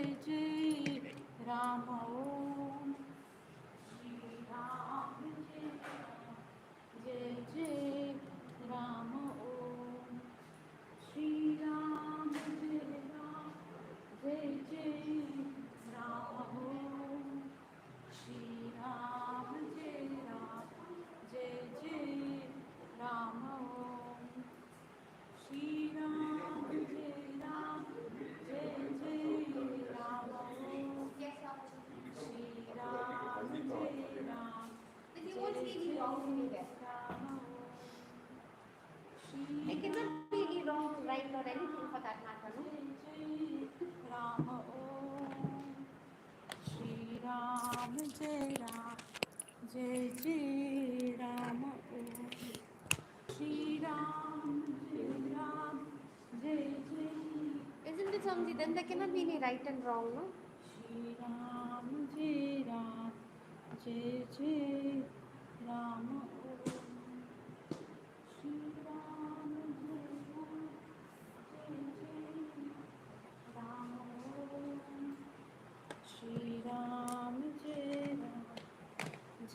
जय जय राम ओम श्री राम जय जय राम ओम श्री राम जय जय राम ओम श्री राम जय जय राम ओम श्री राम जय जय राम ओम Shri Ram But you won't see any wrong anywhere. I cannot see any wrong, right, or anything for that matter, no? Ram ओम श्री राम जय जय राम ओम श्री राम जय जय Isn't it, Swamiji? Then there cannot be any right and wrong, no? Shri Ram जय जय राम ओम श्री राम राम ओम श्री राम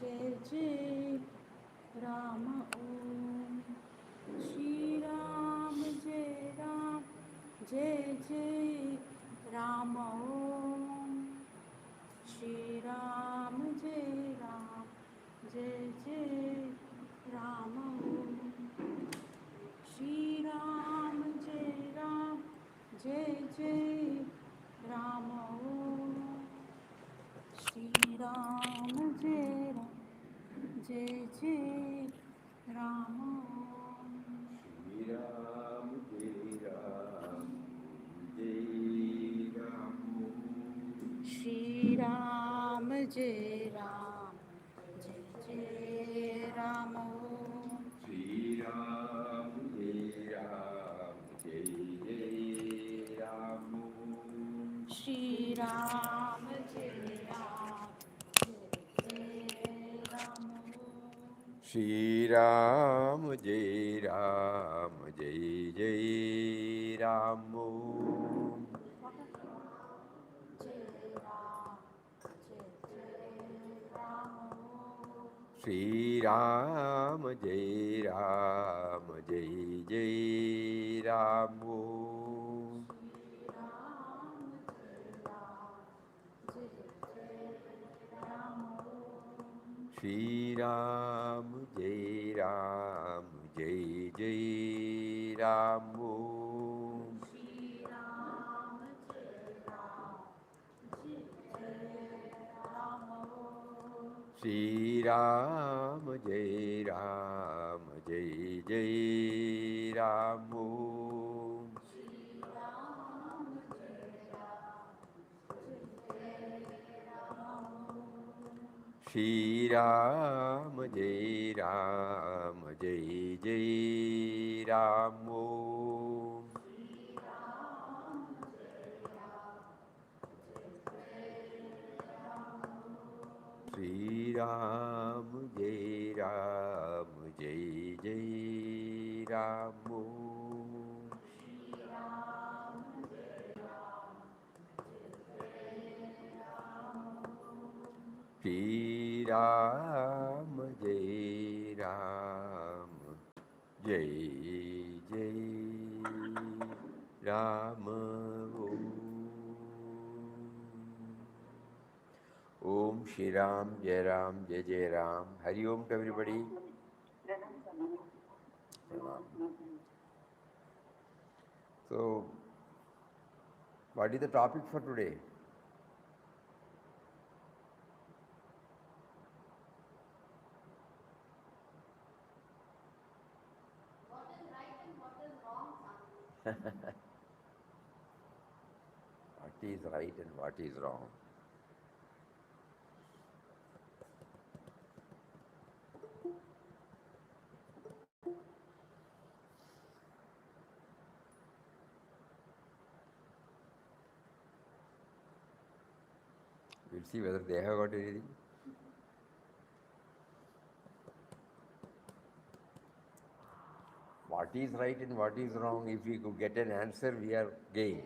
जय जय राम ओम श्री राम जय जय राम ओम श्री राम जय जय राम ओम श्री राम जय जय राम ओम श्री राम जय जय राम ओम श्री राम जय राम श्री राम जय जय राम ओम श्री राम जय राम श्री राम जय राम ओम श्री राम जय जय राम श्री राम जय जय राम श्री राम जय जय राम श्री राम जय जय राम श्री राम जय जय राम श्री राम जय जय राम श्री राम जय जय Ram Om Shri Ram Jai Ram. Hari Om to everybody. So, what is the topic for today? What is right and what is wrong, Swamiji? What is right and what is wrong? We'll see whether they have got anything. What is right and what is wrong? If we could get an answer, we are game.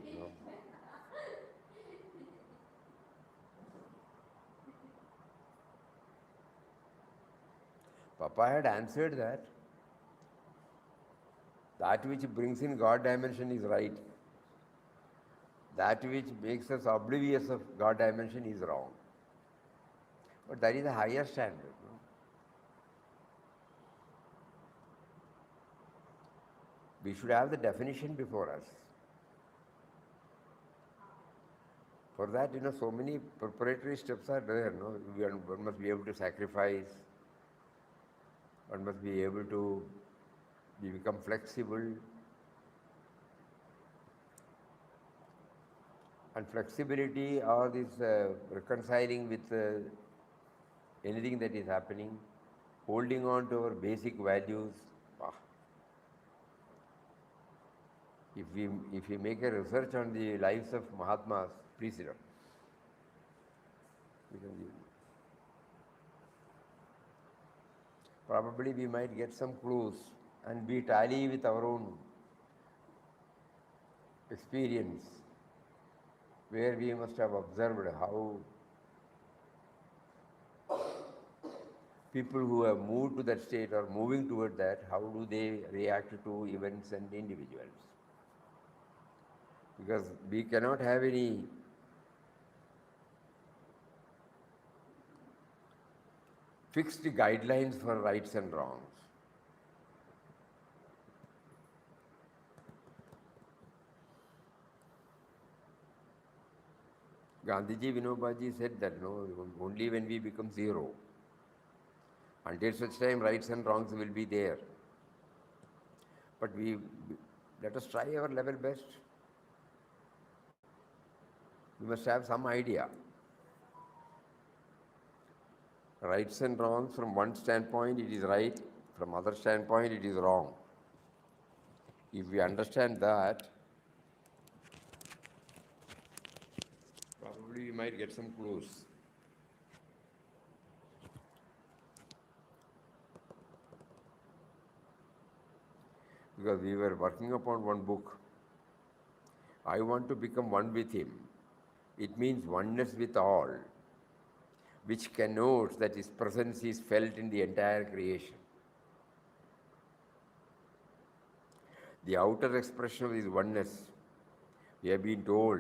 Papa had answered that. That which brings in God dimension is right. That which makes us oblivious of God dimension is wrong. But that is a higher standard. No? We should have the definition before us. For that, so many preparatory steps are there. No? One must be able to sacrifice. One must be able to become flexible. And flexibility or this reconciling with anything that is happening, holding on to our basic values. If we make a research on the lives of Mahatmas, please sit down. Probably we might get some clues and be tally with our own experience, where we must have observed how people who have moved to that state or moving toward that, how do they react to events and individuals. Because we cannot have any fixed guidelines for rights and wrongs. Gandhiji, Vinobaji said that only when we become zero, until such time rights and wrongs will be there. But let us try our level best. We must have some idea. Rights and wrongs, from one standpoint it is right, from other standpoint it is wrong. If we understand that, probably we might get some clues. Because we were working upon one book. I want to become one with him. It means oneness with all, which connotes that his presence is felt in the entire creation. The outer expression of his oneness, we have been told,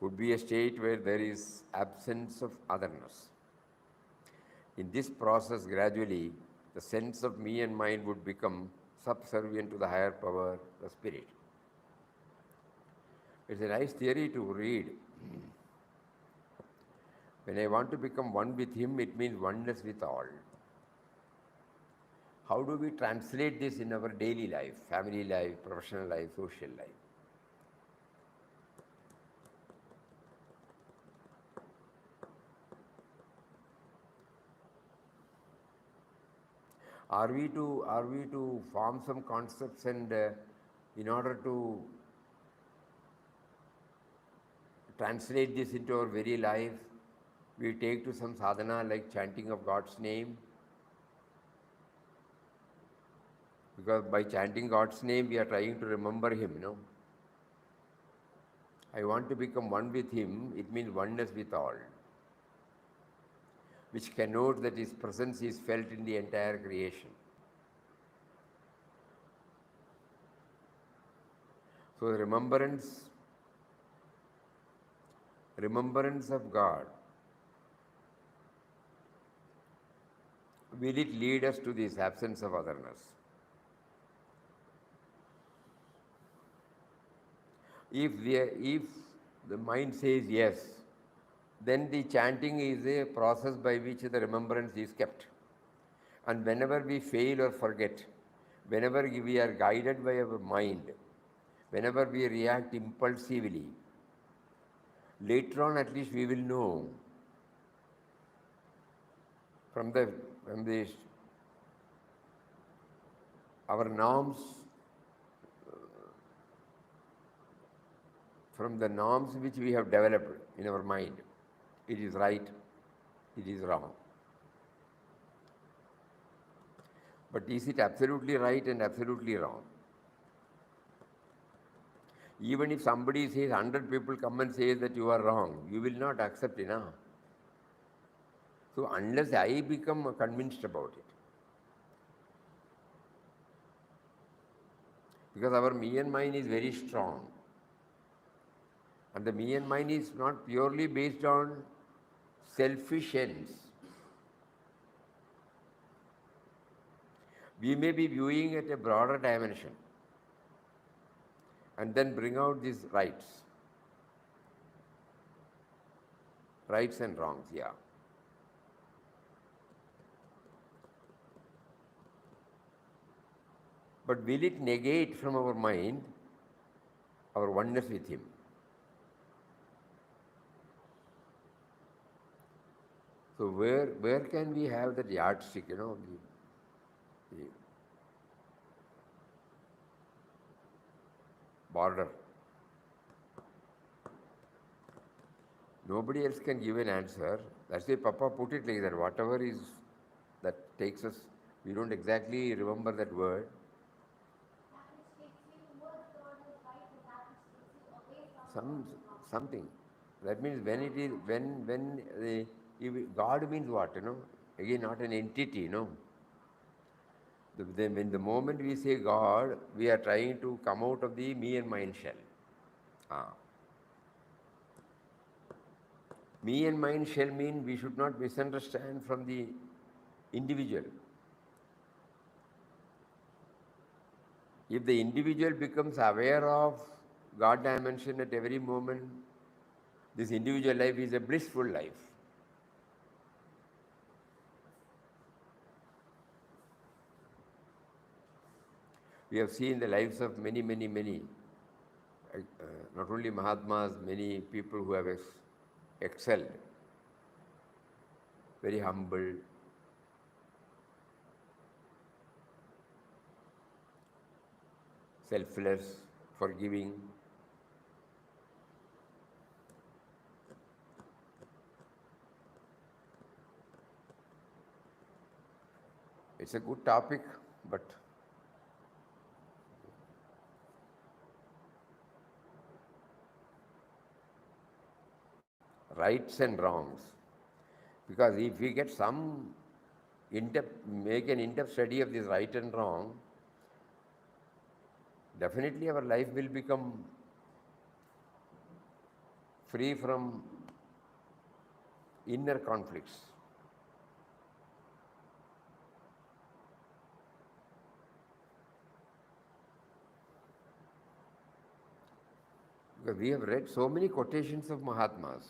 would be a state where there is absence of otherness. In this process, gradually, the sense of me and mine would become subservient to the higher power, the spirit. It's a nice theory to read. When I want to become one with him, it means oneness with all. How do we translate this in our daily life, family life, professional life, social life? Are we to form some concepts and in order to translate this into our very life, we take to some sadhana like chanting of God's name? Because by chanting God's name, we are trying to remember him, I want to become one with him, it means oneness with all, which connotes that his presence is felt in the entire creation. So the remembrance of God, will it lead us to this absence of otherness? If the mind says yes, then the chanting is a process by which the remembrance is kept. And whenever we fail or forget, whenever we are guided by our mind, whenever we react impulsively, later on at least we will know from our norms, from the norms which we have developed in our mind. It is right, it is wrong. But is it absolutely right and absolutely wrong? Even if somebody says, 100 people come and say that you are wrong, you will not accept it. So unless I become convinced about it, Because our me and mine is very strong. And the me and mine is not purely based on selfish ends. We may be viewing at a broader dimension and then bring out these rights and wrongs, yeah. But will it negate from our mind our oneness with Him? So where can we have that yardstick, the border? Nobody else can give an answer. That's why Papa put it like that. Whatever is that takes us, we don't exactly remember that word. That which takes you towards God is right, and that which takes you away from God is wrong. Something. That means when it is when the if God means what, Again, not an entity, When the moment we say God, we are trying to come out of the me and mine shell. Ah. Me and mine shall mean we should not misunderstand from the individual. If the individual becomes aware of God dimension at every moment, this individual life is a blissful life. We have seen the lives of many, not only Mahatmas, many people who have excelled, very humble, selfless, forgiving. It's a good topic, but rights and wrongs. Because if we get make an in-depth study of this right and wrong, definitely our life will become free from inner conflicts. Because we have read so many quotations of Mahatmas.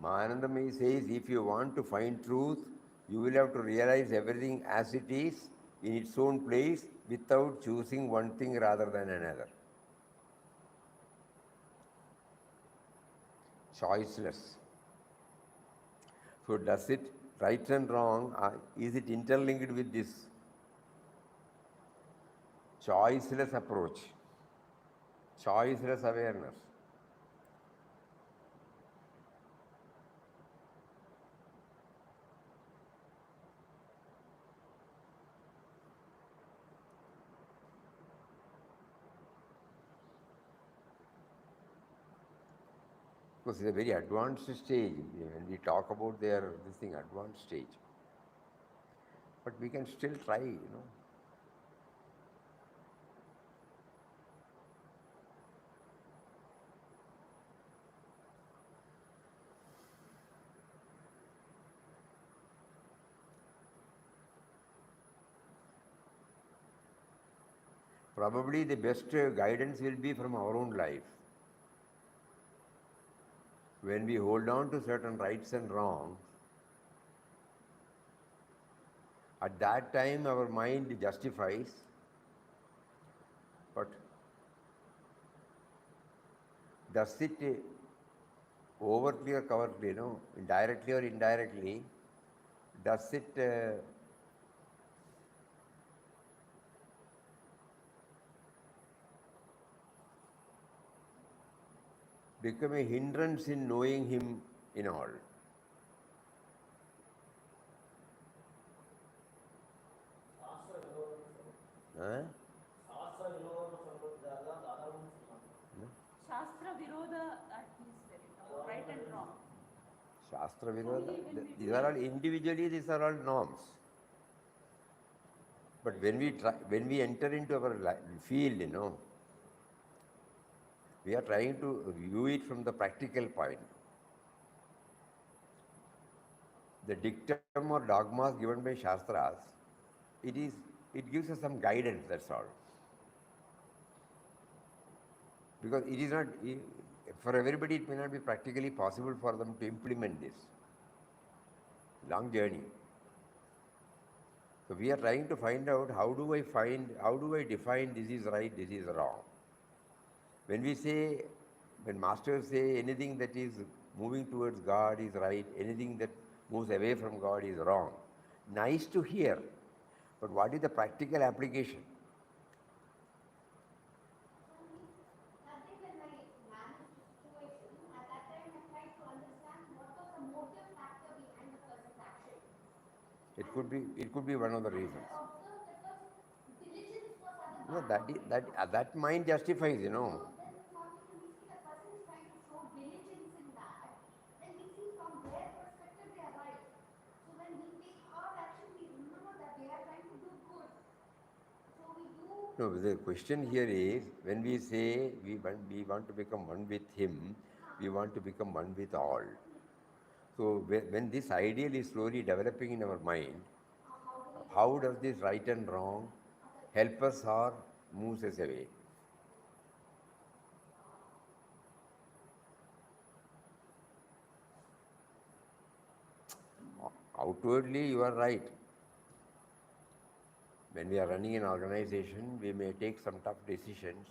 Anandamayi says, if you want to find truth, you will have to realize everything as it is in its own place without choosing one thing rather than another. Choiceless. So does it, right and wrong, is it interlinked with this choiceless approach, choiceless awareness? Because it's a very advanced stage. When we talk about this thing, advanced stage. But we can still try, Probably the best guidance will be from our own life. When we hold on to certain rights and wrongs, at that time our mind justifies, but does it overtly or covertly, indirectly or indirectly, does it become a hindrance in knowing him in all? Huh? Shastra Viroda, that is very right and wrong. Shastra Viroda, Only when we these do are it. all individually, these are all norms. But when we enter into our field, we are trying to view it from the practical point. The dictum or dogmas given by Shastras, it gives us some guidance, that's all. Because it is not, for everybody it may not be practically possible for them to implement this. Long journey. So we are trying to find out how do I define this is right, this is wrong. When masters say anything that is moving towards God is right, anything that moves away from God is wrong, nice to hear, but what is the practical application? That day when I managed the situation, at that time I tried to understand what was the motive factor behind the person's action. It could be one of the reasons. I observed that was diligence was at the No, back of it. that mind justifies, So then logically we see the person is trying to show diligence in that, then we see from their perspective they are right. So when we take our action, we remember that they are trying to do good. So we do. No, the question here is when we say we want to become one with him, we want to become one with all. So when this ideal is slowly developing in our mind, how does this right and wrong help us or moves us away? Outwardly, you are right. When we are running an organization, we may take some tough decisions.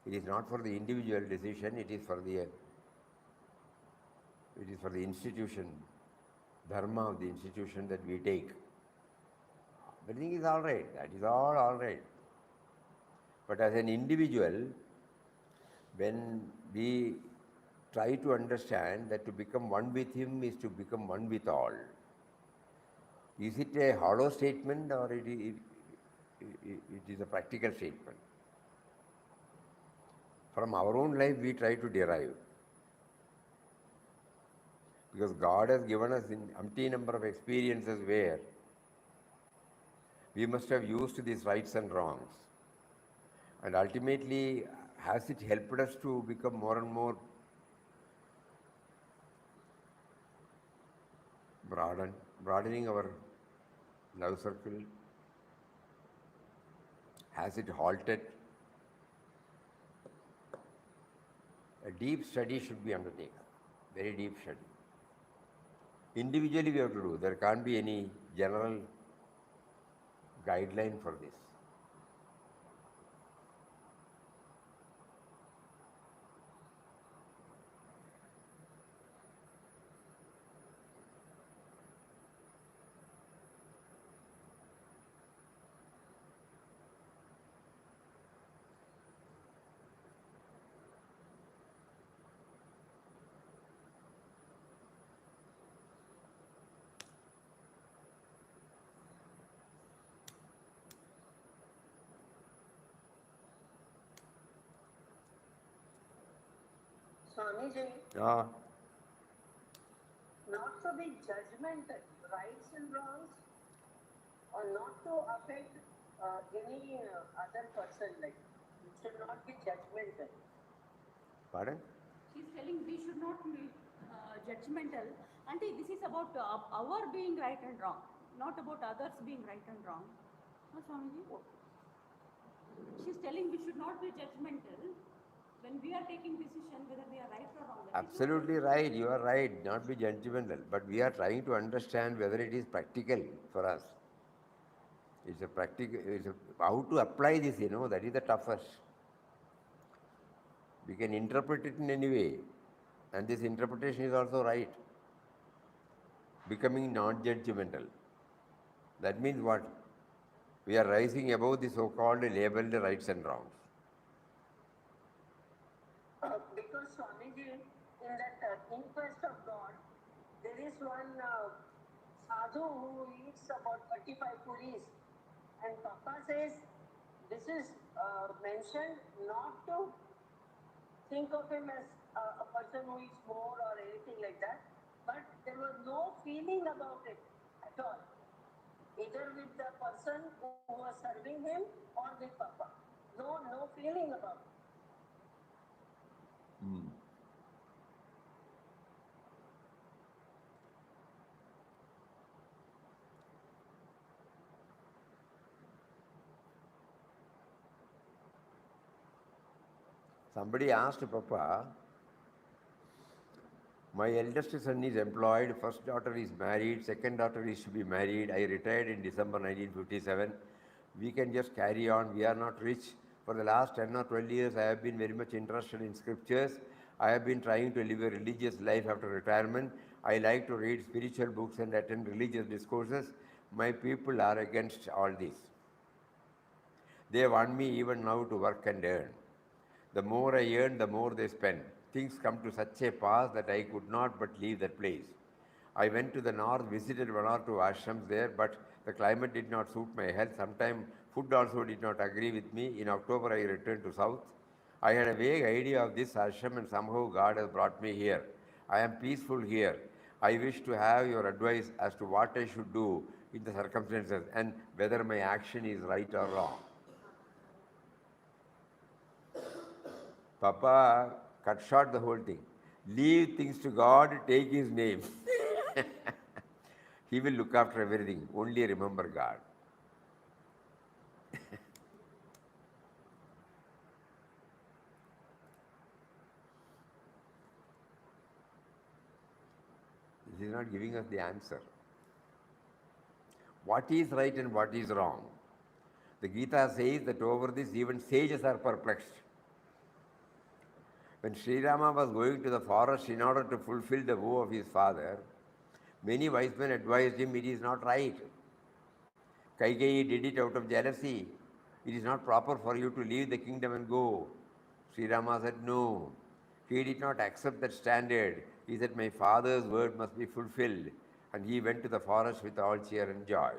It is not for the individual decision, it is for the institution, dharma of the institution that we take. Everything is all right. That is all right. But as an individual, when we try to understand that to become one with him is to become one with all, is it a hollow statement or it is a practical statement? From our own life, we try to derive. Because God has given us an umpteen number of experiences where we must have used these rights and wrongs. And ultimately, has it helped us to become more and more broadening our love circle? Has it halted? A deep study should be undertaken, very deep study. Individually we have to do. There can't be any general guideline for this. Swamiji, Ah, not to be judgmental, rights and wrongs, or not to affect any other person, like you should not be judgmental. pardon? She's telling we should not be judgmental. Auntie, this is about our being right and wrong, not about others being right and wrong. No, Swamiji? She's telling we should not be judgmental when we are taking decision whether they are right or wrong. That is your Absolutely right, you are right, not be judgmental. But we are trying to understand whether it is practical for us. It's a practical, how to apply this, that is the toughest. We can interpret it in any way, and this interpretation is also right. Becoming non judgmental. That means what? We are rising above the so called labeled rights and wrongs. Because Swamiji, in that inquest of God, there is one sadhu who eats about 35 puris, and Papa says this is mentioned not to think of him as a person who eats more or anything like that, but there was no feeling about it at all, either with the person who was serving him or with Papa. No feeling about it. Somebody asked Papa, my eldest son is employed, first daughter is married, second daughter is to be married. I retired in December 1957. We can just carry on. We are not rich. For the last 10 or 12 years, I have been very much interested in scriptures. I have been trying to live a religious life after retirement. I like to read spiritual books and attend religious discourses. My people are against all this. They want me even now to work and earn. The more I earn, the more they spend. Things come to such a pass that I could not but leave that place. I went to the north, visited one or two ashrams there, but the climate did not suit my health. Sometimes food also did not agree with me. In October, I returned to south. I had a vague idea of this ashram and somehow God has brought me here. I am peaceful here. I wish to have your advice as to what I should do in the circumstances and whether my action is right or wrong. Papa cut short the whole thing. Leave things to God, take His name. He will look after everything. Only remember God. This is not giving us the answer. What is right and what is wrong? The Gita says that over this even sages are perplexed. When Sri Rama was going to the forest in order to fulfill the vow of his father, many wise men advised him it is not right. Kaikeyi did it out of jealousy. It is not proper for you to leave the kingdom and go. Sri Rama said no. He did not accept that standard. He said, my father's word must be fulfilled. And he went to the forest with all cheer and joy.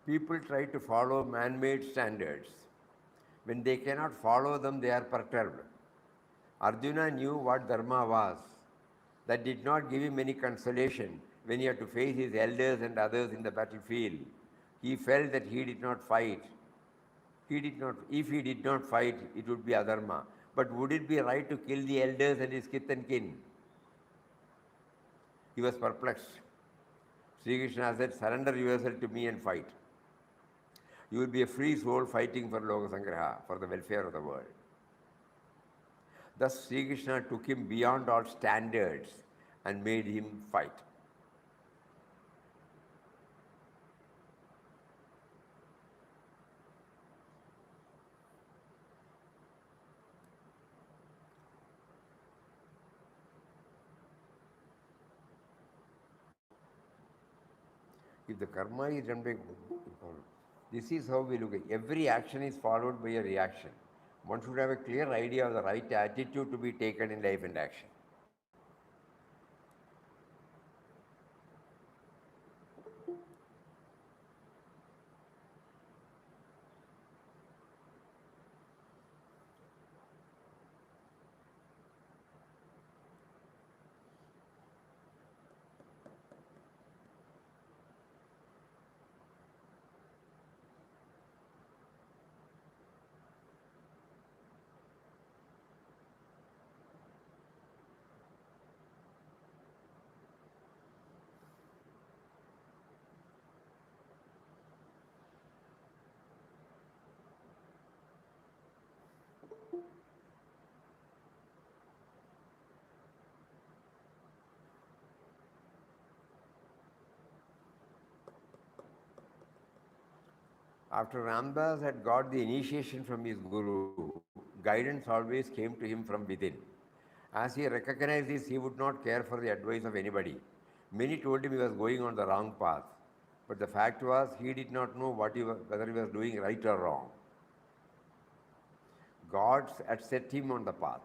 People try to follow man-made standards. When they cannot follow them, they are perturbed. Arjuna knew what dharma was. That did not give him any consolation when he had to face his elders and others in the battlefield. He felt that he did not fight. If he did not fight, it would be adharma. But would it be right to kill the elders and his kith and kin? He was perplexed. Sri Krishna said, surrender yourself to me and fight. You will be a free soul fighting for Loka Sangraha, for the welfare of the world. Thus, Sri Krishna took him beyond all standards and made him fight. If the karma is done by, this is how we look at it. Every action is followed by a reaction. One should have a clear idea of the right attitude to be taken in life and action. After Ramdas had got the initiation from his guru, guidance always came to him from within. As he recognized this, he would not care for the advice of anybody. Many told him he was going on the wrong path. But the fact was, he did not know whether he was doing right or wrong. God had set him on the path,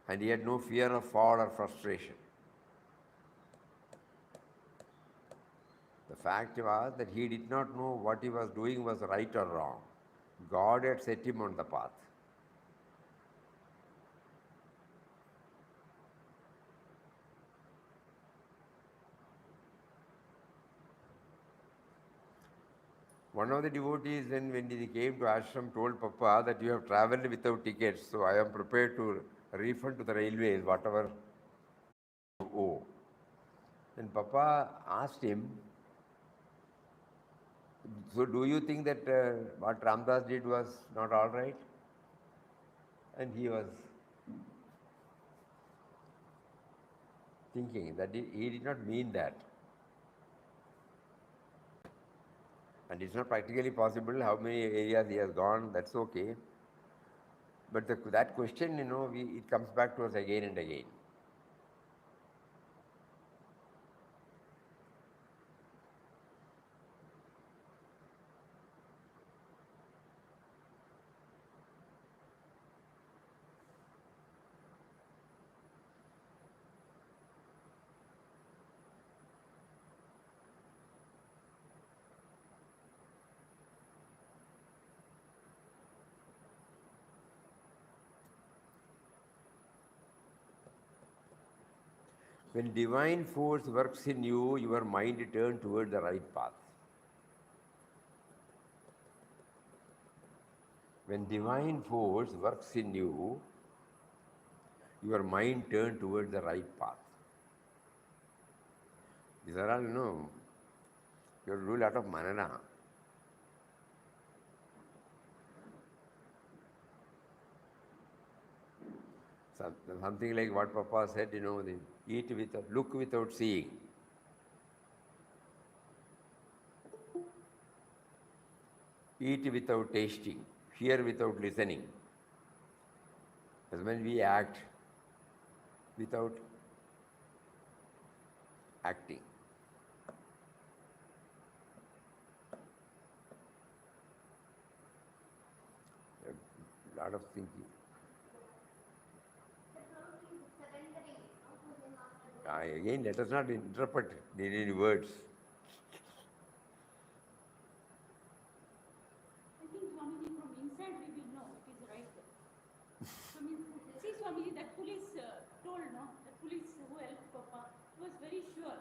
and he had no fear of fall or frustration. The fact was that he did not know what he was doing was right or wrong. God had set him on the path. One of the devotees, then when he came to ashram, told Papa that you have traveled without tickets, so I am prepared to refund to the railways whatever you owe. Then Papa asked him, so do you think that what Ramdas did was not all right? And he was thinking that he did not mean that. And it's not practically possible how many areas he has gone, that's okay. But that question, it comes back to us again and again. When divine force works in you, your mind turns toward the right path. When divine force works in you, your mind turns toward the right path. These are all, you have to do a lot of manana. Something like what Papa said, look without seeing. Eat without tasting, hear without listening. As when we act without acting. A lot of thinking. Again, let us not interpret in any words. I think Swamiji, from inside we will know it is right. See Swamiji, that police told, no? The police who helped Papa was very sure.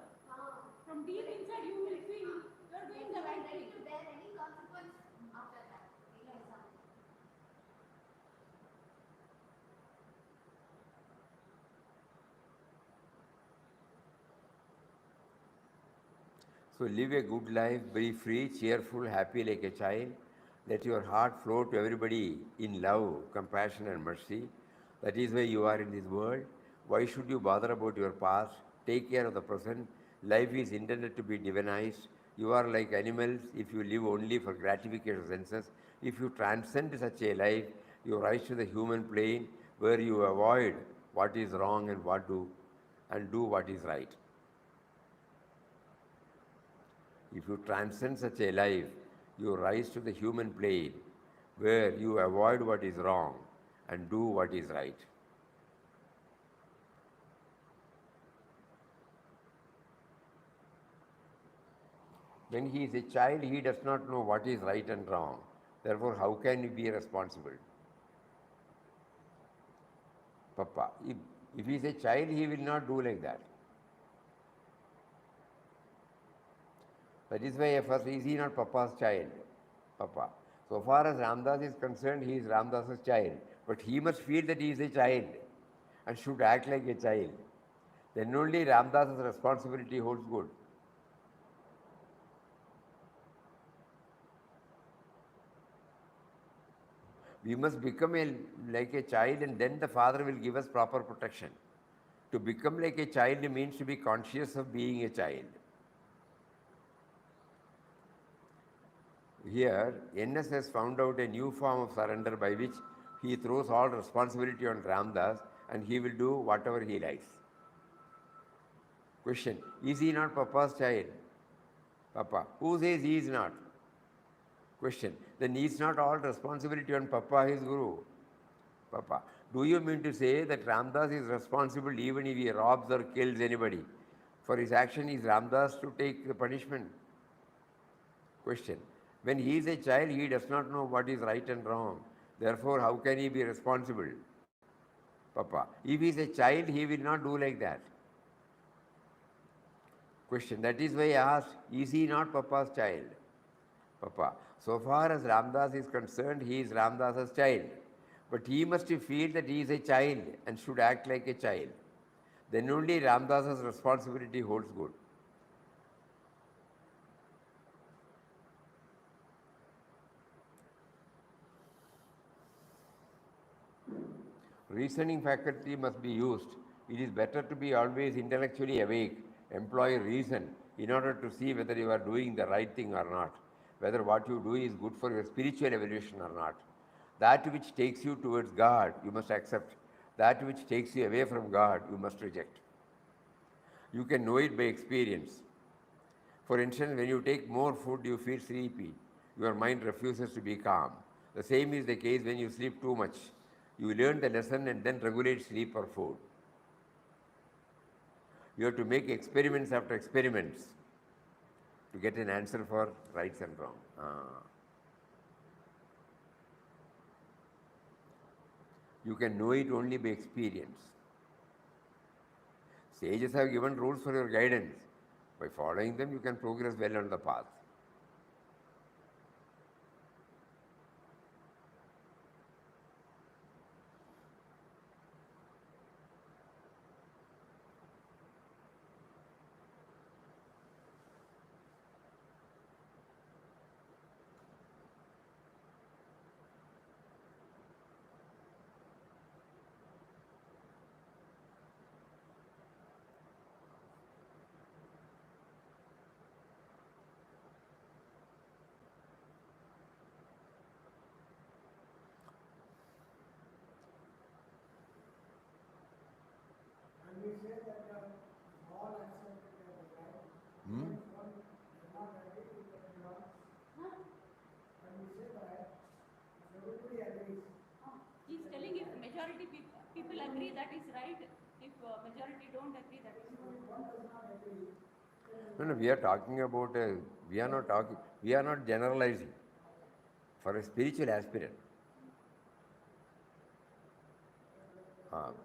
From deep inside you will feel you are doing the right thing. To bear any consequence after that. So live a good life, be free, cheerful, happy like a child. Let your heart flow to everybody in love, compassion and mercy. That is why you are in this world. Why should you bother about your past? Take care of the present. Life is intended to be divinized. You are like animals if you live only for gratification of senses. If you transcend such a life, you rise to the human plane where you avoid what is wrong and do what is right. If you transcend such a life, you rise to the human plane where you avoid what is wrong and do what is right. When he is a child, he does not know what is right and wrong. Therefore, how can he be responsible? Papa, if he is a child, he will not do like that. That is why first, is he not Papa's child? Papa. So far as Ramdas is concerned, he is Ramdas's child. But he must feel that he is a child and should act like a child. Then only Ramdas's responsibility holds good. We must become like a child, and then the Father will give us proper protection. To become like a child means to be conscious of being a child. Here, NS has found out a new form of surrender by which he throws all responsibility on Ramdas and he will do whatever he likes. Question: is he not Papa's child? Papa. Who says he is not? Question: then is not all responsibility on Papa, his Guru? Papa. Do you mean to say that Ramdas is responsible even if he robs or kills anybody? For his action, is Ramdas to take the punishment? Question: when he is a child, he does not know what is right and wrong. Therefore, how can he be responsible? Papa. If he is a child, he will not do like that. Question: that is why I asked, is he not Papa's child? Papa. So far as Ramdas is concerned, he is Ramdas's child. But he must feel that he is a child and should act like a child. Then only Ramdas's responsibility holds good. Reasoning faculty must be used. It is better to be always intellectually awake, employ reason in order to see whether you are doing the right thing or not, whether what you do is good for your spiritual evolution or not. That which takes you towards God, you must accept. That which takes you away from God, you must reject. You can know it by experience. For instance, when you take more food, you feel sleepy. Your mind refuses to be calm. The same is the case when you sleep too much. You learn the lesson and then regulate sleep or food. You have to make experiments after experiments to get an answer for rights and wrong. You can know it only by experience. Sages have given rules for your guidance. By following them, you can progress well on the path. We say that all accepted as right. Hmm? One does not agree with that law. When we say that, everybody agrees. He's telling if majority people agree that is right, if majority don't agree that is wrong. If one does not agree, No, we are talking about, we are not generalizing for a spiritual aspirant.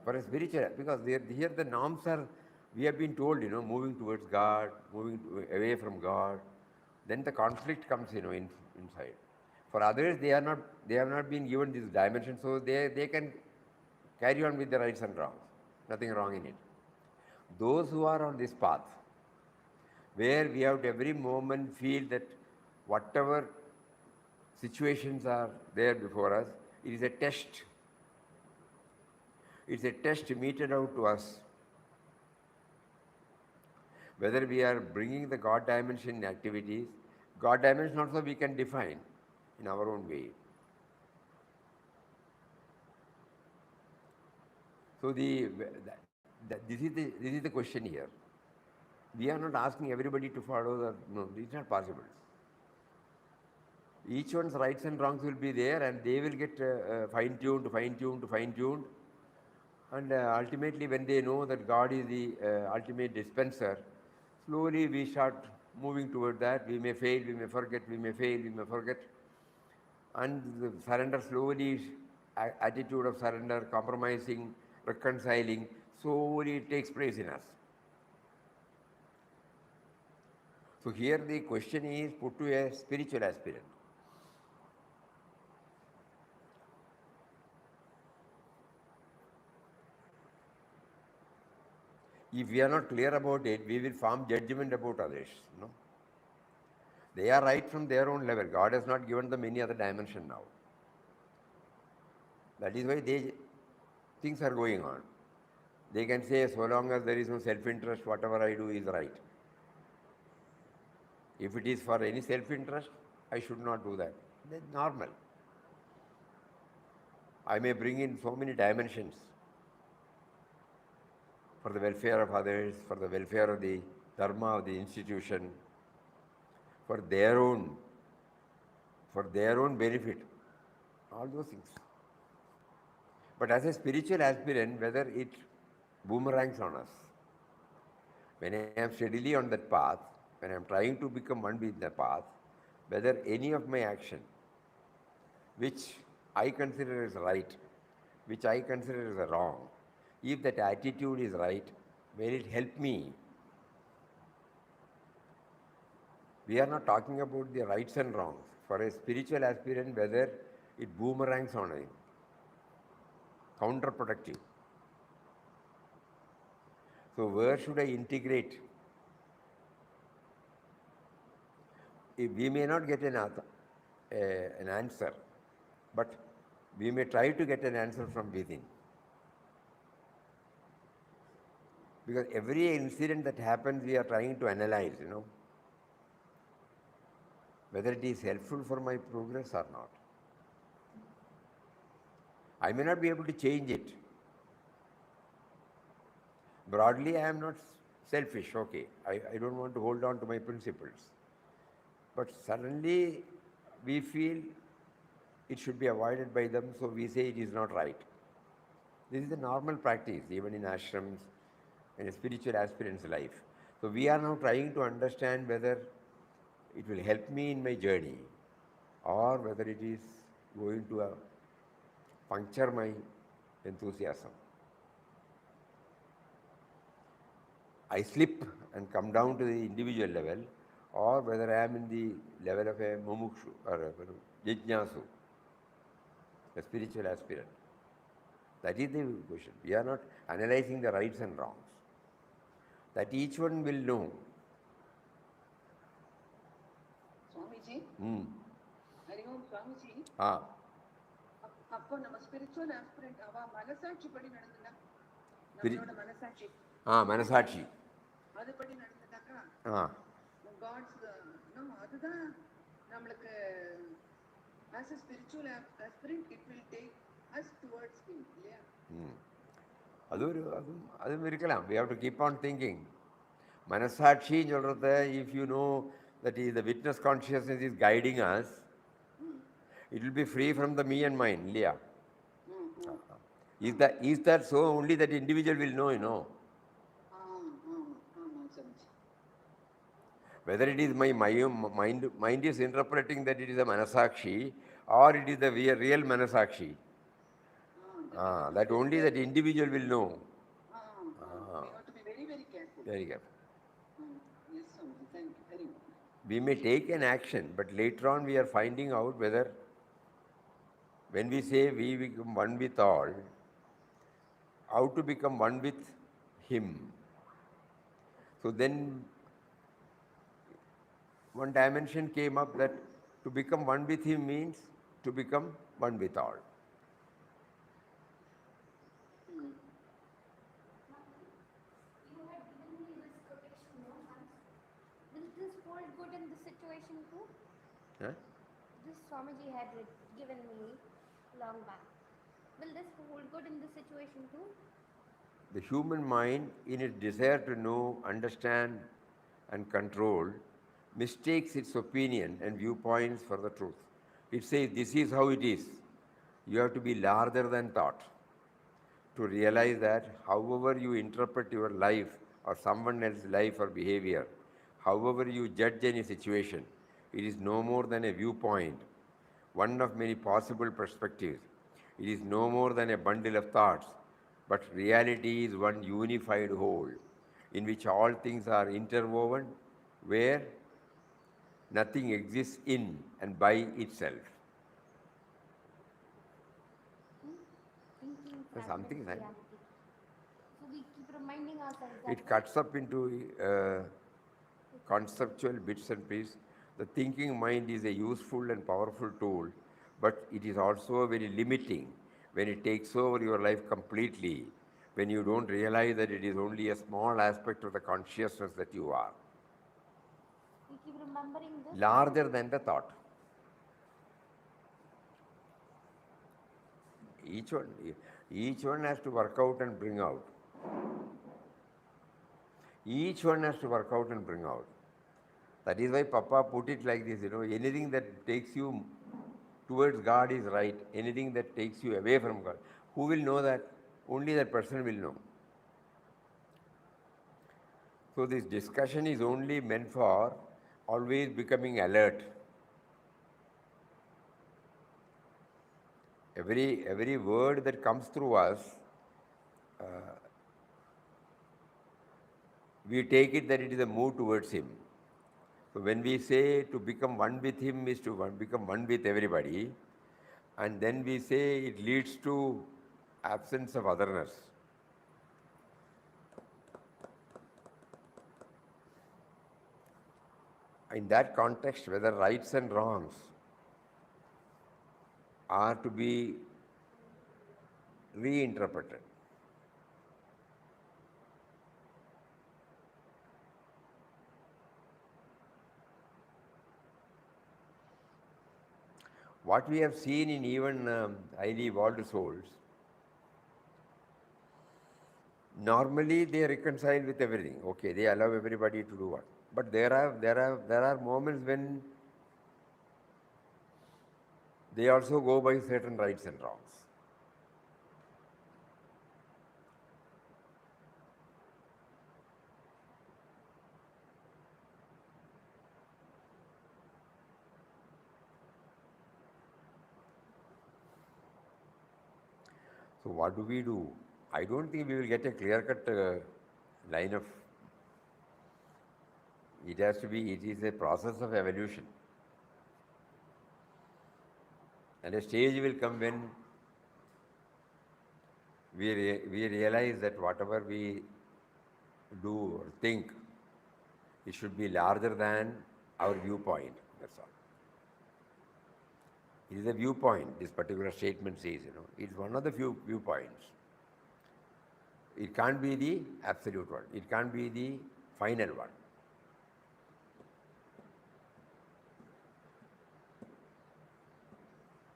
For a spiritual, because here the norms are, we have been told, moving towards God, away from God. Then the conflict comes, inside. For others, they have not been given this dimension, so they can carry on with the rights and wrongs. Nothing wrong in it. Those who are on this path, where we have to every moment feel that whatever situations are there before us, it is a test. It's a test meted out to us. Whether we are bringing the God dimension in activities, God dimension also we can define in our own way. So this is the question here. We are not asking everybody to follow the, no, it's not possible. Each one's rights and wrongs will be there and they will get fine-tuned. And ultimately when they know that God is the ultimate dispenser, slowly we start moving toward that. We may fail, we may forget, we may fail, we may forget. And the surrender slowly, attitude of surrender, compromising, reconciling, slowly it takes place in us. So here the question is put to a spiritual aspirant. If we are not clear about it, we will form judgment about others. No? They are right from their own level. God has not given them any other dimension now. That is why things are going on. They can say, so long as there is no self-interest, whatever I do is right. If it is for any self-interest, I should not do that. That's normal. I may bring in so many dimensions for the welfare of others, for the welfare of the dharma of the institution, for their own, for their own benefit, all those things. But as a spiritual aspirant, whether it boomerangs on us, when I am steadily on that path, when I am trying to become one with the path, whether any of my action, which I consider as right, which I consider as wrong, if that attitude is right, will it help me? We are not talking about the rights and wrongs. For a spiritual aspirant, whether it boomerangs on him, counterproductive. So where should I integrate? If we may not get an answer, but we may try to get an answer from within. Because every incident that happens, we are trying to analyze, whether it is helpful for my progress or not. I may not be able to change it. Broadly, I am not selfish, okay. I don't want to hold on to my principles. But suddenly, we feel it should be avoided by them, so we say it is not right. This is a normal practice, even in ashrams, in a spiritual aspirant's life. So we are now trying to understand whether it will help me in my journey or whether it is going to puncture my enthusiasm. I slip and come down to the individual level, or whether I am in the level of a mumukshu or a jijnasu, a spiritual aspirant. That is the question. We are not analyzing the rights and wrongs. That each one will know. Swamiji, Hari Om Swamiji. அப்போ நம்ம spiritual aspirant அவ மனசாட்சி படி நடந்துனா நம்மளோட மனசாட்சி மனசாட்சி அதுபடி நடந்துட்டாக்கா God's அதுதான் நம்மளுக்கு as a spiritual aspirant it will take us towards him இல்லையா அதுவும் இருக்கலாம். We have to keep on thinking. மனசாட்சின்னு சொல்கிறத if you know that is the witness consciousness is guiding us, it will be free from the me and mine, இல்லையா? Is that so? Only that individual will know, Whether it is my mind is interpreting that it is a manasakshi or it is the real manasakshi. That only that individual will know. We have to be very, very careful. Very careful. Yes, Swamiji. Thank you very much. We may take an action, but later on we are finding out whether, when we say we become one with all, how to become one with him. So then one dimension came up that to become one with him means to become one with all. You had given me this quotation once. Will this hold good in this situation too? This Swamiji had given me long back. Will this hold good in this situation too? The human mind, in its desire to know, understand, and control, mistakes its opinion and viewpoints for the truth. It says, this is how it is. You have to be larger than thought to realize that however you interpret your life or someone else's life or behavior, however you judge any situation, it is no more than a viewpoint, one of many possible perspectives. It is no more than a bundle of thoughts, but reality is one unified whole in which all things are interwoven, where nothing exists in and by itself. Thinking So something like reality. So we keep reminding ourselves that it cuts up into conceptual bits and pieces. The thinking mind is a useful and powerful tool, but it is also very limiting when it takes over your life completely, when you don't realize that it is only a small aspect of the consciousness that you are, we keep remembering this. larger than the thought. Each one has to work out and bring out. Each one has to work out and bring out. That is why Papa put it like this, anything that takes you towards God is right. Anything that takes you away from God. Who will know that? Only that person will know. So this discussion is only meant for always becoming alert. Every word that comes through us, we take it that it is a move towards Him. So when we say to become one with Him is to become one with everybody, and then we say it leads to absence of otherness. In that context, whether rights and wrongs are to be reinterpreted. What we have seen in even highly evolved souls, normally they reconcile with everything. Okay, they allow everybody to do what. But there are moments when they also go by certain rights and wrongs. So what do we do? I don't think we will get a clear-cut line of. It is a process of evolution. And a stage will come when we realize that whatever we do or think, it should be larger than our viewpoint. That's all. It is a viewpoint, this particular statement says, it's one of the few viewpoints. It can't be the absolute one. It can't be the final one.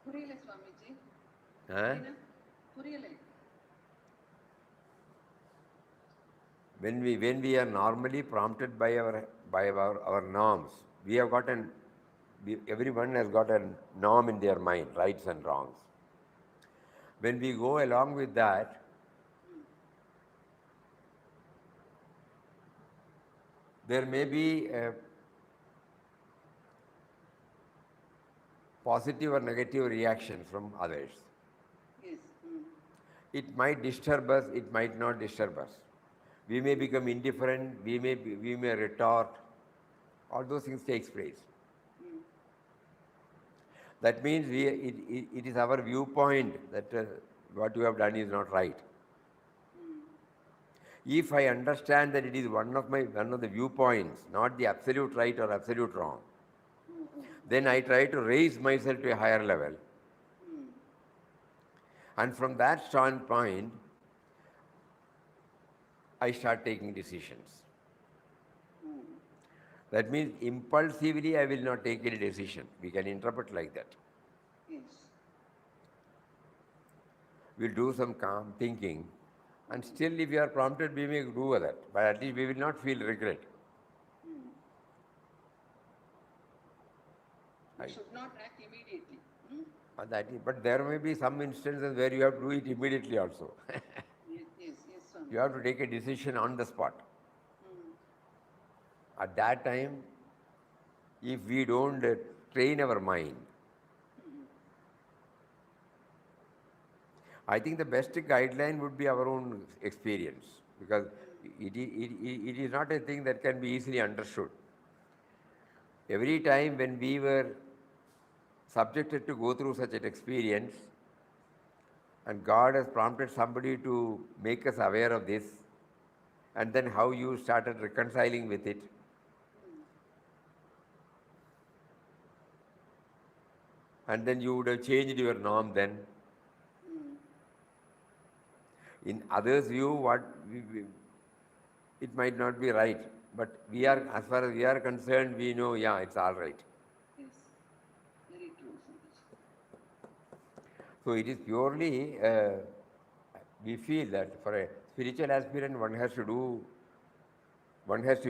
புரியல சுவாமிஜி. புரியல. When we are normally prompted by our norms, everyone has got a norm in their mind, rights and wrongs. When we go along with that, there may be a positive or negative reaction from others. Yes. It might disturb us, it might not disturb us. We may become indifferent, we may retort. All those things takes place. That means it is our viewpoint that what you have done is not right. If I understand that it is one of the viewpoints, not the absolute right or absolute wrong, then I try to raise myself to a higher level. And from that standpoint, I start taking decisions. That means impulsively I will not take any decision. We can interpret like that. Yes. We'll do some calm thinking, and still if we are prompted, we may do that, but at least we will not feel regret. We should not act immediately. But there may be some instances where you have to do it immediately also. Yes, Swami. You have to take a decision on the spot. At that time, if we don't train our mind, I think the best guideline would be our own experience, because it is not a thing that can be easily understood. Every time when we were subjected to go through such an experience, and God has prompted somebody to make us aware of this, and then how you started reconciling with it, and then you would have changed your norm then. In others' view, it might not be right, but as far as we are concerned, we know, it's all right. Yes. Very true, Swami. So it is purely, we feel that for a spiritual aspirant, one has to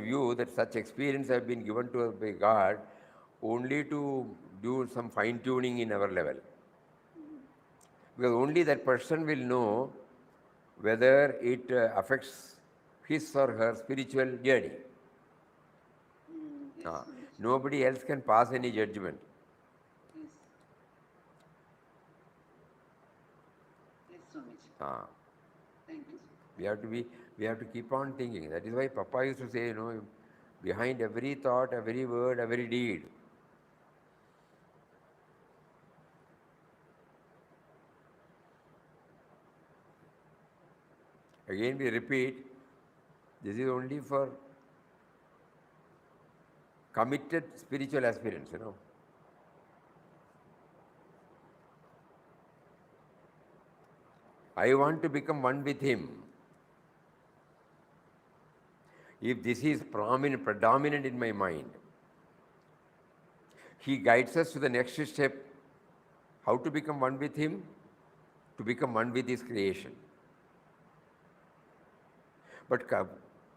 view that such experience have been given to us by God only to do some fine tuning in our level. Because only that person will know whether it affects his or her spiritual journey. Nobody else can pass any judgment. Yes. Yes, Swamiji. Ah. Thank you. We have to keep on thinking. That is why Papa used to say, behind every thought, every word, every deed, again we repeat, this is only for committed spiritual aspirants, I want to become one with him. If this is predominant in my mind, he guides us to the next step. How to become one with him? To become one with his creation. But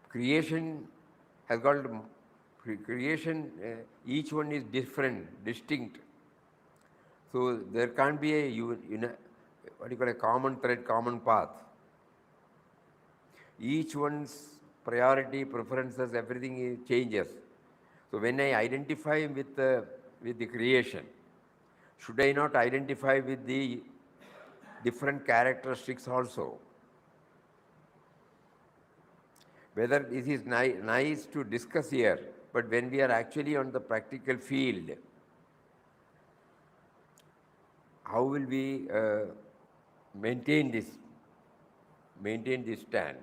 creation has got creation. Each one is different, distinct. So there can't be a common thread, common path. Each one's priority, preferences, everything changes. So when I identify with the creation, should I not identify with the different characteristics also? Whether this is nice to discuss here, but when we are actually on the practical field, how will we maintain this stand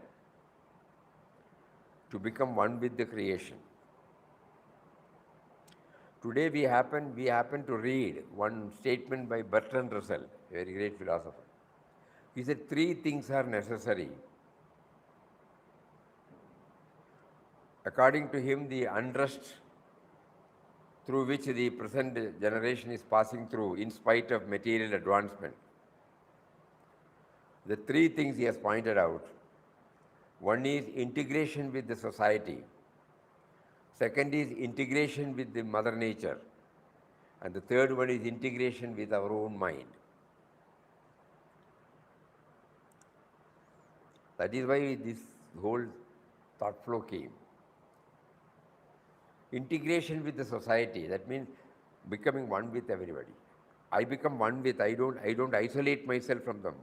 to become one with the creation? Today we happen to read one statement by Burton Russell, a very great philosopher. He said 3 things are necessary. According to him, the unrest through which the present generation is passing through in spite of material advancement, the 3 things he has pointed out. One is integration with the society. Second is integration with the Mother Nature. And the third one is integration with our own mind. That is why this whole thought flow came. Integration with the society, that means becoming one with everybody. I become one with, I don't isolate myself from them.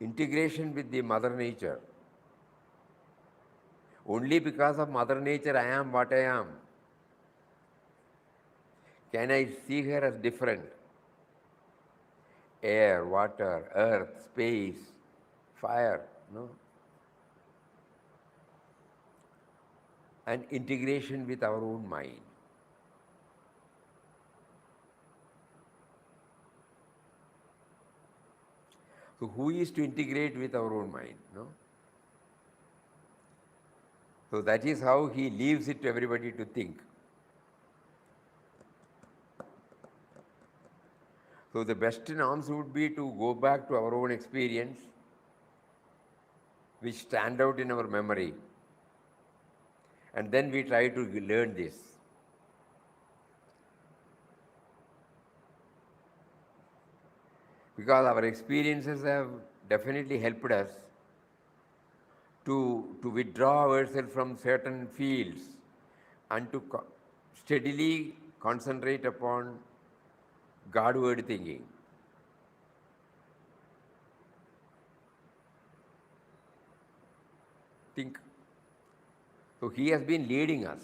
Integration with the Mother Nature. Only because of Mother Nature I am what I am. Can I see her as different? Air, water, earth, space, fire, no? And integration with our own mind. So who is to integrate with our own mind, no? So that is how he leaves it to everybody to think. So the best norms would be to go back to our own experience, which stand out in our memory, and then we try to learn this. Because our experiences have definitely helped us to withdraw ourselves from certain fields and to steadily concentrate upon Godward thinking. Think. So he has been leading us.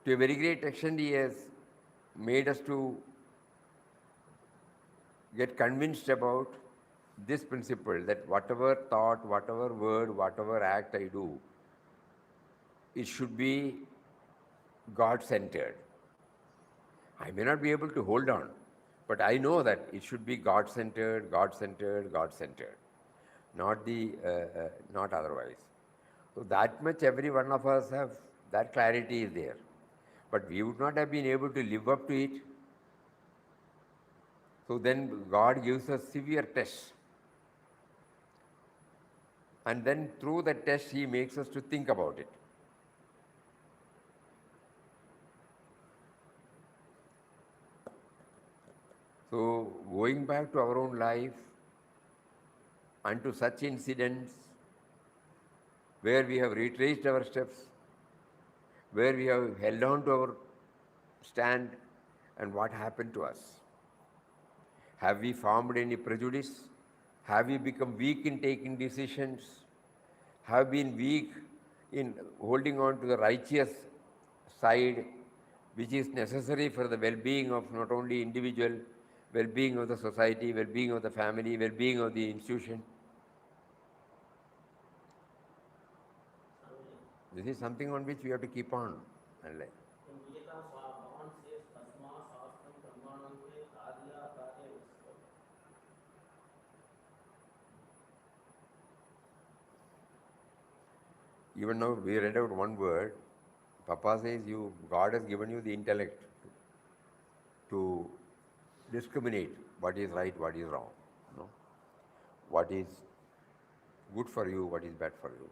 To a very great extent, he has made us to get convinced about this principle, that whatever thought, whatever word, whatever act I do, it should be God-centered. I may not be able to hold on, but I know that it should be God-centered, God-centered, God-centered, not otherwise. So that much every one of us have That clarity is there. But we would not have been able to live up to it. So then God gives us severe tests. And then through the test, He makes us to think about it. So going back to our own life and to such incidents where we have retraced our steps, where we have held on to our stand, and what happened to us. Have we formed any prejudice? Have we become weak in taking decisions? Have been weak in holding on to the righteous side, which is necessary for the well-being of not only individual, well-being of the society, well-being of the family, well-being of the institution? This is something on which we have to keep on. And like, even now we read out one word. Papa says God has given you the intellect to discriminate what is right, what is wrong, what is good for you, what is bad for you.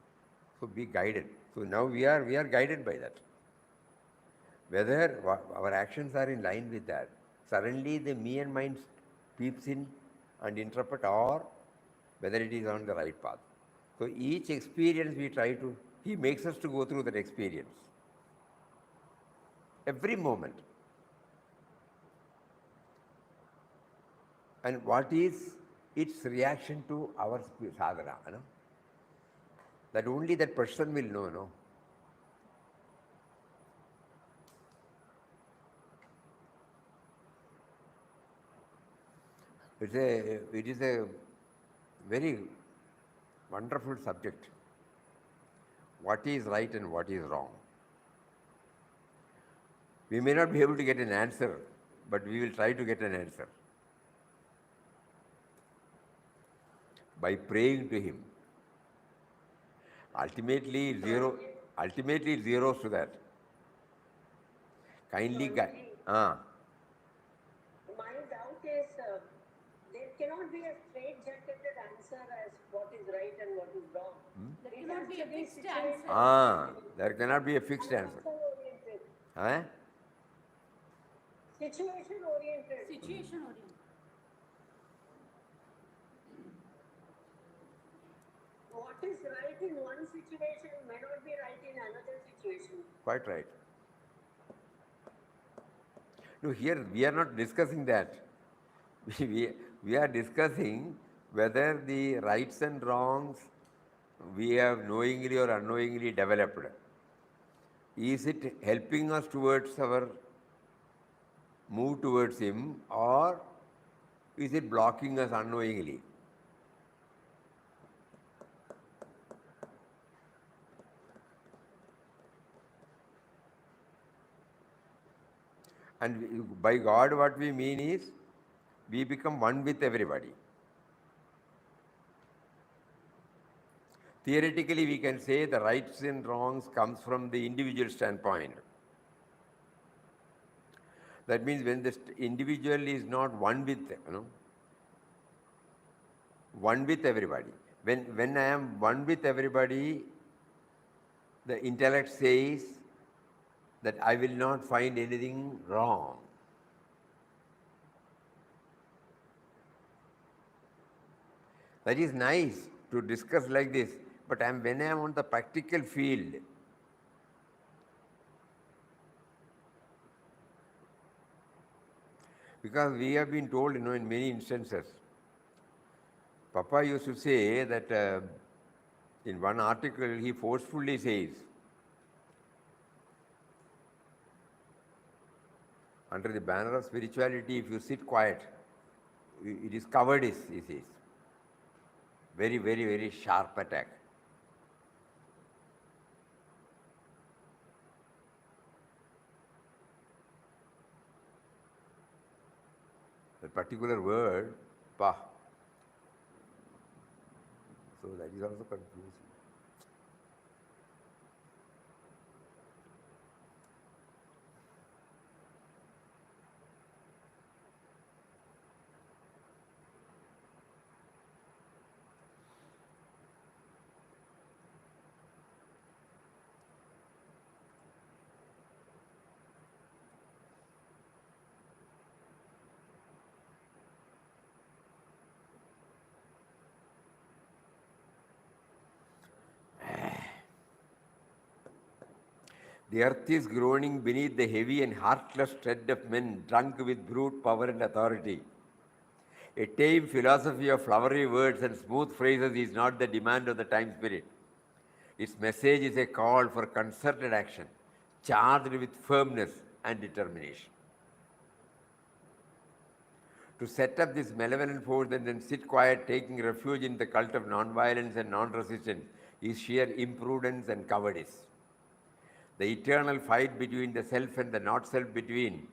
So be guided. So now we are guided by that. Whether our actions are in line with that, suddenly the me and mind peeps in and interpret, or whether it is on the right path. So each experience He makes us to go through that experience. Every moment. And what is its reaction to our sadhana? That only that person will know, no? It is a very wonderful subject. What is right and what is wrong? We may not be able to get an answer, but we will try to get an answer by praying to Him. Ultimately, it zeroes to that. Kindly guide. My doubt is there cannot be a straight-jacketed answer as what is right and what is wrong. There It cannot has be to a fixed situation- answer. There cannot be a fixed answer. Situation-oriented. Situation-oriented. Situation oriented. What is right in one situation may not be right in another situation. Quite right. No, here we are not discussing that. We are discussing whether the rights and wrongs we have knowingly or unknowingly developed. Is it helping us towards our move towards Him, or is it blocking us unknowingly? And by God, what we mean is we become one with everybody. Theoretically, we can say the rights and wrongs comes from the individual standpoint. That means when the individual is not one with, one with everybody. When I am one with everybody, the intellect says that I will not find anything wrong. That is nice to discuss like this, but when I am on the practical field, because we have been told, in many instances, Papa used to say that in one article he forcefully says, under the banner of spirituality, if you sit quiet, it is cowardice, he says. Very, very, very sharp attack. That particular word, pa. So that is also confusing. The earth is groaning beneath the heavy and heartless tread of men drunk with brute power and authority. A tame philosophy of flowery words and smooth phrases is not the demand of the time spirit. Its message is a call for concerted action, charged with firmness and determination. To set up this malevolent force and then sit quiet, taking refuge in the cult of non-violence and non-resistance, is sheer imprudence and cowardice. The eternal fight between the self and the not-self, between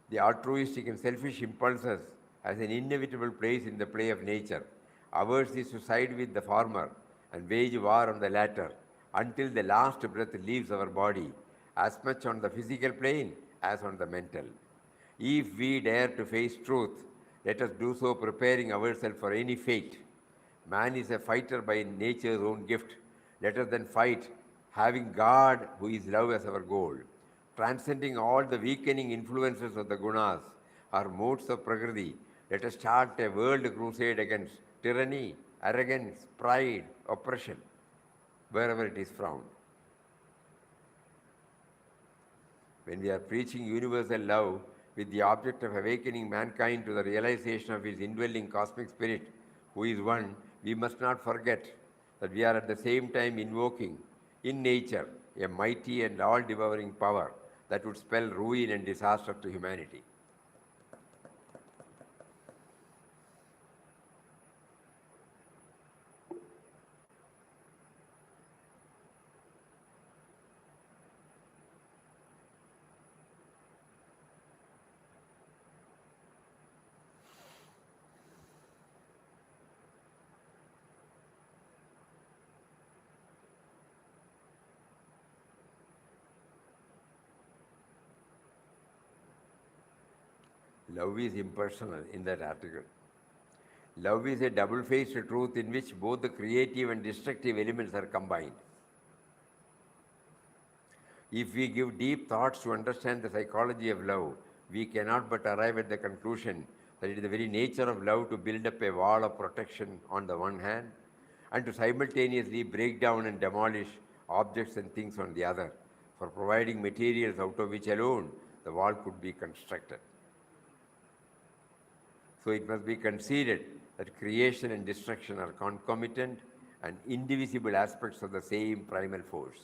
the altruistic and selfish impulses, has an inevitable place in the play of nature. Ours is to side with the former and wage war on the latter until the last breath leaves our body, as much on the physical plane as on the mental. If we dare to face truth, let us do so preparing ourselves for any fate. Man is a fighter by nature's own gift. Let us then fight, having God, who is love, as our goal. Transcending all the weakening influences of the gunas, or modes of Prakriti, let us start a world crusade against tyranny, arrogance, pride, oppression, wherever it is found. When we are preaching universal love with the object of awakening mankind to the realization of his indwelling cosmic spirit, who is one, we must not forget that we are at the same time invoking in nature a mighty and all-devouring power that would spell ruin and disaster to humanity. Love is impersonal in that article. Love is a double-faced truth in which both the creative and destructive elements are combined. If we give deep thoughts to understand the psychology of love, we cannot but arrive at the conclusion that it is the very nature of love to build up a wall of protection on the one hand, and to simultaneously break down and demolish objects and things on the other, for providing materials out of which alone the wall could be constructed. So it must be conceded that creation and destruction are concomitant and indivisible aspects of the same primal force.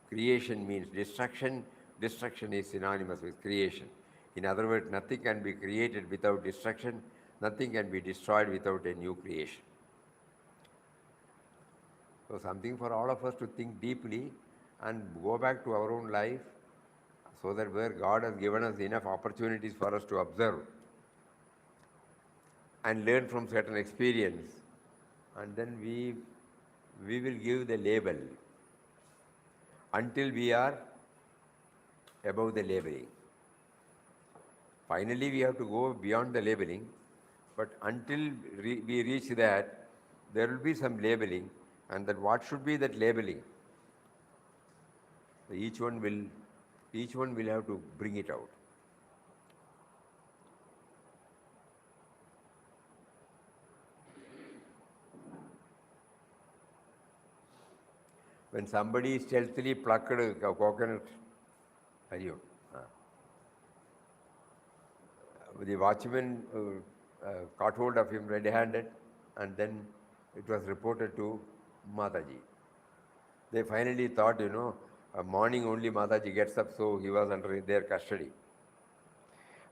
Creation means destruction, destruction is synonymous with creation. In other words, nothing can be created without destruction, nothing can be destroyed without a new creation. So something for all of us to think deeply and go back to our own life, so that where God has given us enough opportunities for us to observe and learn from certain experience, and then we will give the label until we are above the labeling. Finally, we have to go beyond the labeling, but until we reach that, there will be some labeling, and that what should be that labeling? Each one will have to bring it out. When somebody stealthily plucked a coconut, the watchman caught hold of him red-handed, and then it was reported to Mataji. They finally thought, morning only Mataji gets up, so he was under their custody.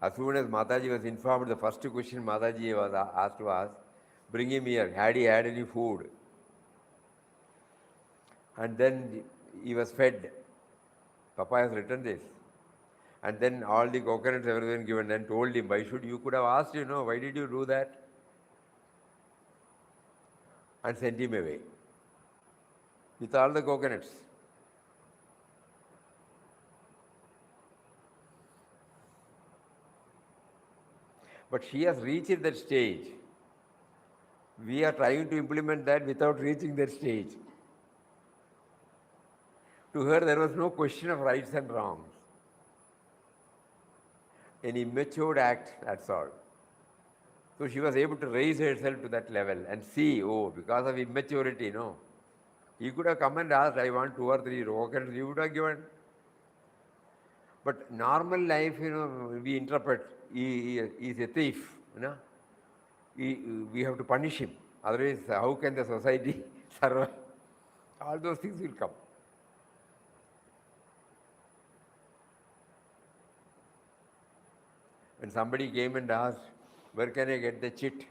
As soon as Mataji was informed, the first question Mataji was asked was, bring him here, had he had any food? And then he was fed. Papa has written this. And then all the coconuts everyone given, and told him, you could have asked, why did you do that? And sent him away with all the coconuts. But she has reached that stage. We are trying to implement that without reaching that stage. To her, there was no question of rights and wrongs. An immature act, that's all. So she was able to raise herself to that level and see, because of immaturity, He could have come and asked, I want 2 or 3 coconuts, you would have given. But normal life, we interpret he is a thief, we have to punish him. Otherwise, how can the society survive? All those things will come. When somebody came and asked, where can I get the chit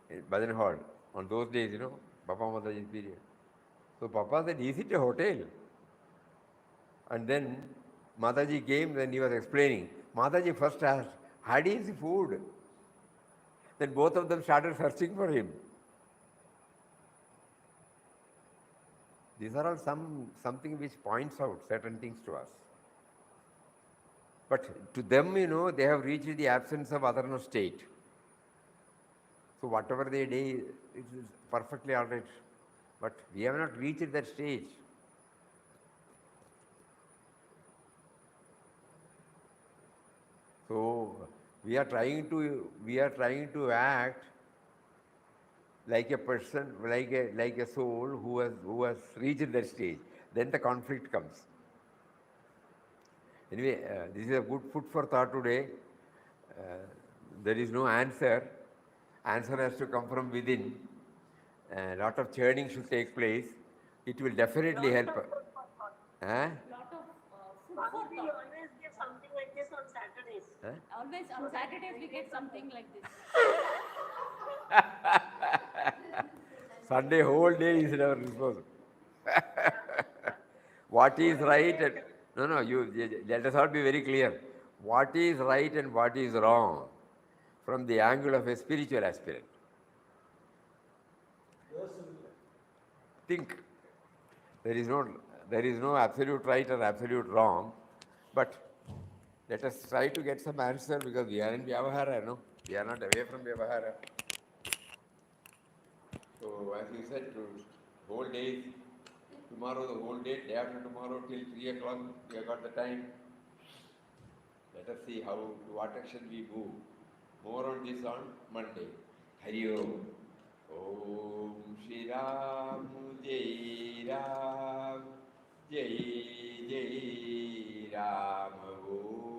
in Bhajan Hall? On those days, Papa Mataji's period. So Papa said, is it a hotel? And then Mataji came, then he was explaining. Mataji first asked, had he food? Then both of them started searching for him. These are all something which points out certain things to us. But to them, they have reached the absence of otherness state. So whatever they do, it is perfectly all right. But we have not reached that stage. So we are trying to act like a person, like a soul who has reached that stage. Then the conflict comes. Anyway, this is a good food for thought today. There is no answer. Answer has to come from within. A lot of churning should take place. It will definitely help. Lot of food for Swamiji, you thought. always give something like this on Saturdays. Always on Saturdays we get something like this. Sunday whole day is our disposal. What is right and no, let us all be very clear. What is right and what is wrong from the angle of a spiritual aspirant. Think. There is no absolute right or absolute wrong, but let us try to get some answer because we are in Vyavahara, no? We are not away from Vyavahara. So as you said, whole day, tomorrow the whole day, day after tomorrow till 3 o'clock, we have got the time. Let us see what action we move. More on this on Monday. Hari Om. Om Shri Ram Jai Ram Jai Jai Ram Om.